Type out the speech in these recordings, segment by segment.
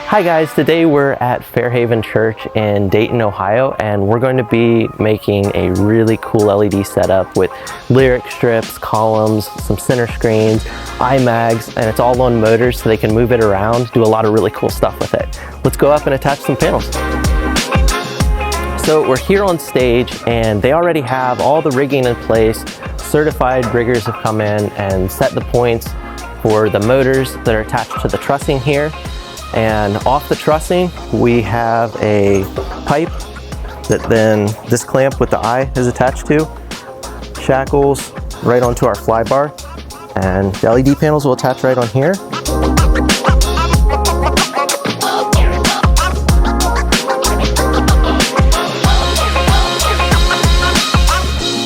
Hi guys, today we're at Fairhaven Church in Dayton, Ohio, and we're going to be making a really cool LED setup with lyric strips, columns, some center screens, iMags, and it's all on motors so they can move it around, do a lot of really cool stuff with it. Let's go up and attach some panels. So we're here on stage and they already have all the rigging in place. Certified riggers have come in and set the points for the motors that are attached to the trussing here. And off the trussing, we have a pipe that then this clamp with the eye is attached to, shackles right onto our fly bar, and the LED panels will attach right on here.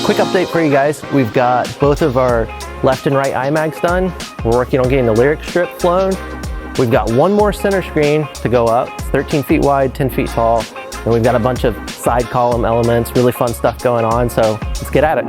Quick update for you guys. We've got both of our left and right iMags done. We're working on getting the lyric strip flown. We've got one more center screen to go up. It's 13 feet wide, 10 feet tall. And we've got a bunch of side column elements, really fun stuff going on. So let's get at it.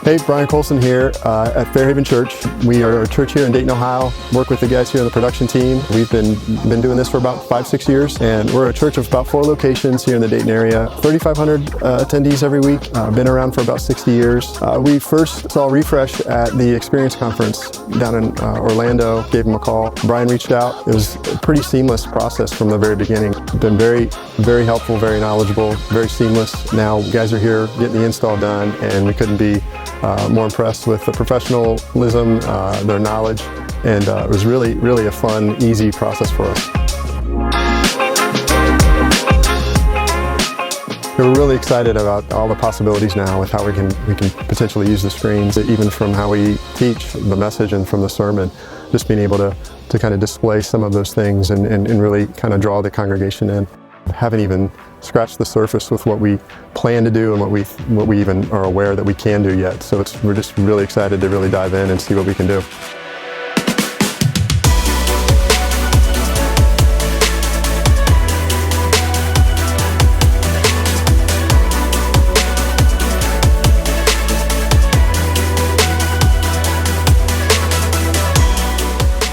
Hey, Brian Colson here at Fairhaven Church. We are a church here in Dayton, Ohio. Work with the guys here on the production team. We've been doing this for about 5-6 years, and we're a church of about 4 locations here in the Dayton area. 3,500 attendees every week. Been around for about 60 years. We first saw Refresh at the Experience Conference down in Orlando. Gave them a call. Brian reached out. It was a pretty seamless process from the very beginning. Been very, very helpful, very knowledgeable, very seamless. Now you guys are here getting the install done, and we couldn't be more impressed with the professionalism, their knowledge, and it was really, really a fun, easy process for us. We're really excited about all the possibilities now with how we can potentially use the screens, even from how we teach the message and from the sermon, just being able to kind of display some of those things and really kind of draw the congregation in. Haven't even scratched the surface with what we plan to do and what we even are aware that we can do yet. So we're just really excited to really dive in and see what we can do.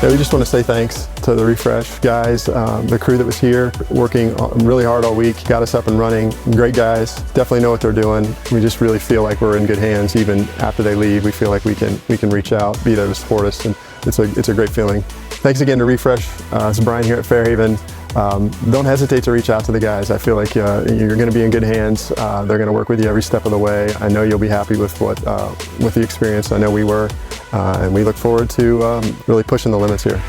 Yeah, we just want to say thanks to the Refresh guys, the crew that was here working really hard all week, got us up and running. Great guys, definitely know what they're doing. We just really feel like we're in good hands. Even after they leave, we feel like we can reach out, be there to support us, and it's a great feeling. Thanks again to Refresh. It's Brian here at Fairhaven. Don't hesitate to reach out to the guys. I feel like you're going to be in good hands. They're going to work with you every step of the way. I know you'll be happy with with the experience. I know we were. And we look forward to really pushing the limits here.